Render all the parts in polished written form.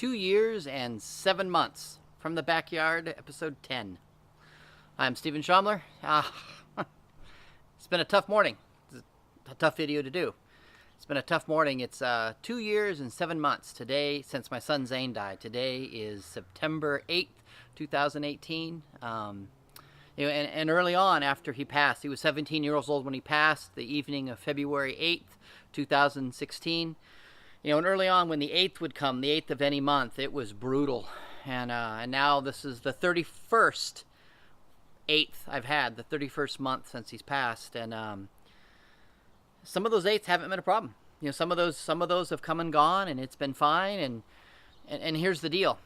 2 years and 7 months from the backyard, episode 10. I'm Stephen Shomler. It's been a tough morning. It's a tough video to do. It's been a tough morning. It's 2 years and 7 months today since my son Zane died. Today is September 8th, 2018. And early on after he passed, he was 17 years old when he passed, the evening of February 8th, 2016. And early on when the 8th would come, the 8th of any month, it was brutal. And now this is the 31st 8th I've had, the 31st month since he's passed. And some of those 8ths haven't been a problem. Some of those have come and gone, and it's been fine. And here's the deal.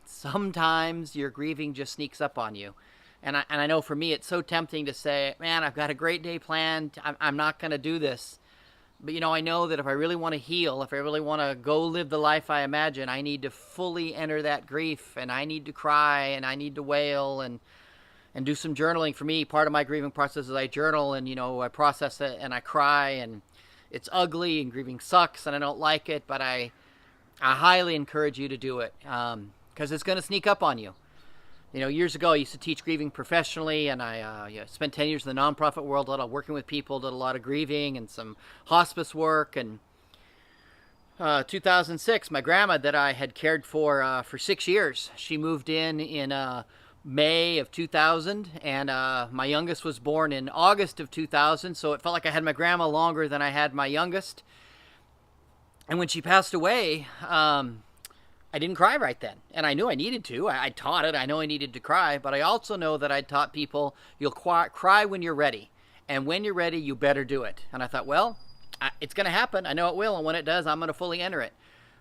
Sometimes your grieving just sneaks up on you. And I know for me, it's so tempting to say, man, I've got a great day planned. I'm not going to do this. But, I know that if I really want to heal, if I really want to go live the life I imagine, I need to fully enter that grief, and I need to cry, and I need to wail, and do some journaling. For me, part of my grieving process is I journal, and, I process it, and I cry, and it's ugly, and grieving sucks, and I don't like it, but I highly encourage you to do it, because it's going to sneak up on you. Years ago, I used to teach grieving professionally, and I spent 10 years in the nonprofit world, a lot of working with people, did a lot of grieving and some hospice work. And 2006, my grandma that I had cared for 6 years, she moved in May of 2000, and my youngest was born in August of 2000, so it felt like I had my grandma longer than I had my youngest. And when she passed away, I didn't cry right then, and I knew I needed to. I taught it. I know I needed to cry, but I also know that I taught people you'll cry when you're ready, and when you're ready, you better do it. And I thought, well, it's going to happen. I know it will, and when it does, I'm going to fully enter it.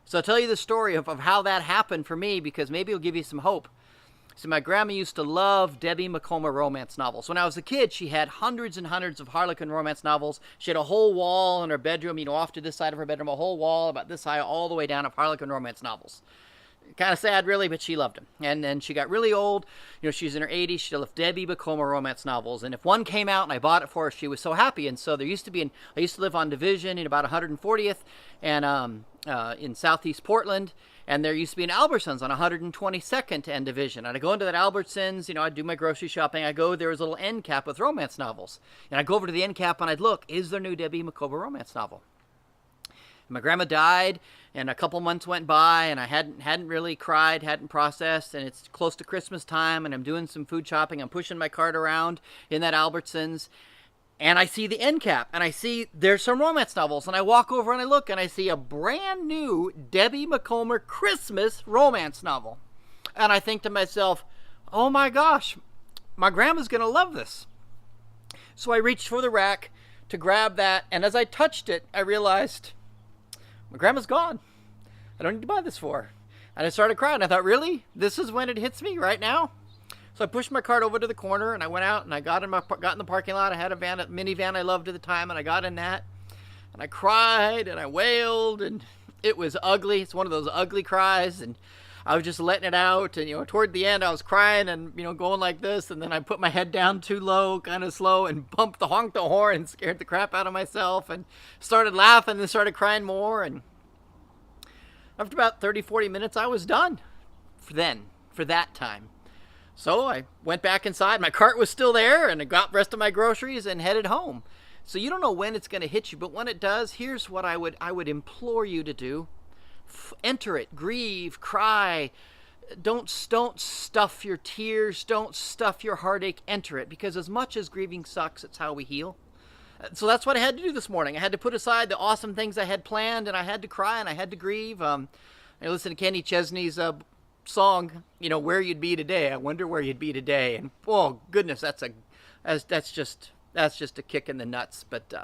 So I'll tell you the story of how that happened for me, because maybe it'll give you some hope. So my grandma used to love Debbie McComber romance novels. When I was a kid, she had hundreds and hundreds of Harlequin romance novels. She had a whole wall in her bedroom, off to this side of her bedroom, a whole wall about this high all the way down of Harlequin romance novels. Kind of sad, really, but she loved them. And then she got really old. She's in her 80s. She loved Debbie McComber romance novels. And if one came out and I bought it for her, she was so happy. And so there used to be, I used to live on Division in about 140th and in southeast Portland. And there used to be an Albertsons on 122nd and Division. And I go into that Albertsons, I'd do my grocery shopping. I go, there was a little end cap with romance novels. And I'd go over to the end cap and I'd look, is there a new Debbie McComber romance novel? My grandma died, and a couple months went by, and I hadn't really cried, hadn't processed, and it's close to Christmas time, and I'm doing some food shopping. I'm pushing my cart around in that Albertsons, and I see the end cap, and I see there's some romance novels, and I walk over and I look, and I see a brand new Debbie McComber Christmas romance novel. And I think to myself, oh my gosh, my grandma's going to love this. So I reached for the rack to grab that, and as I touched it, I realized, my grandma's gone. I don't need to buy this for her. And I started crying. I thought, really? This is when it hits me right now? So I pushed my cart over to the corner, and I went out, and I got in the parking lot. I had a minivan I loved at the time, and I got in that. And I cried, and I wailed, and it was ugly. It's one of those ugly cries, and I was just letting it out. And, toward the end, I was crying and, going like this. And then I put my head down too low, kind of slow, and honked the horn and scared the crap out of myself and started laughing and started crying more. And after about 30, 40 minutes, I was done for that time. So I went back inside. My cart was still there, and I got the rest of my groceries and headed home. So you don't know when it's going to hit you, but when it does, here's what I would implore you to do. Enter it, grieve, cry. Don't stuff your tears. Don't stuff your heartache. Enter it, because as much as grieving sucks, it's how we heal. So that's what I had to do this morning. I had to put aside the awesome things I had planned, and I had to cry, and I had to grieve. I listened to Kenny Chesney's song, Where You'd Be Today. I wonder where you'd be today. And oh goodness, that's just a kick in the nuts. But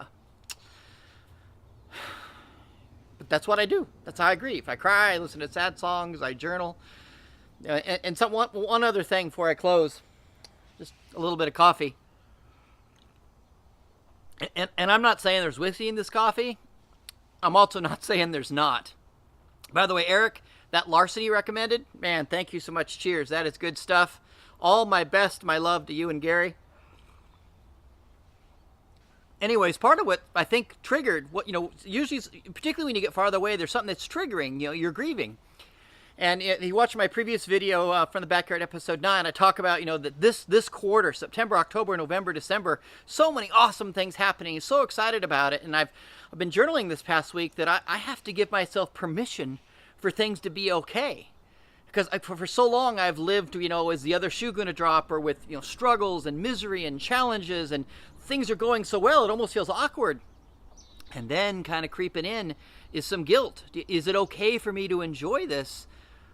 that's what I do. That's how I grieve. I cry, I listen to sad songs, I journal. And one other thing before I close, just a little bit of coffee. And I'm not saying there's whiskey in this coffee. I'm also not saying there's not. By the way, Eric, that Larceny recommended, man, thank you so much. Cheers. That is good stuff. All my best, my love to you and Gary. Anyways, part of what I think triggered what, usually, particularly when you get farther away, there's something that's triggering, you're grieving. And you watch my previous video from the Backyard episode 9, I talk about, that this quarter, September, October, November, December, so many awesome things happening. So excited about it. And I've been journaling this past week that I have to give myself permission for things to be okay. Because for so long I've lived, is the other shoe going to drop, or with, struggles and misery and challenges, and things are going so well, it almost feels awkward. And then kind of creeping in is some guilt. Is it okay for me to enjoy this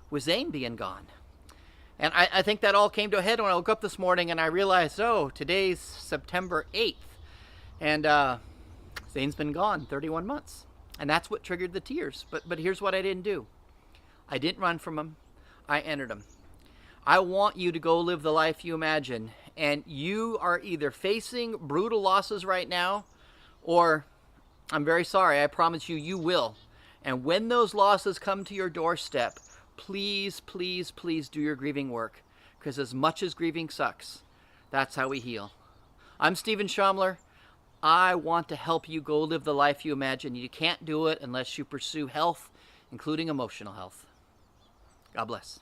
with Zane being gone? And I think that all came to a head when I woke up this morning and I realized, today's September 8th. And Zane's been gone 31 months. And that's what triggered the tears. But here's what I didn't do. I didn't run from him. I entered him. I want you to go live the life you imagine. And you are either facing brutal losses right now, or I'm very sorry, I promise you, you will. And when those losses come to your doorstep, please, please, please do your grieving work. Because as much as grieving sucks, that's how we heal. I'm Stephen Shomler. I want to help you go live the life you imagine. You can't do it unless you pursue health, including emotional health. God bless.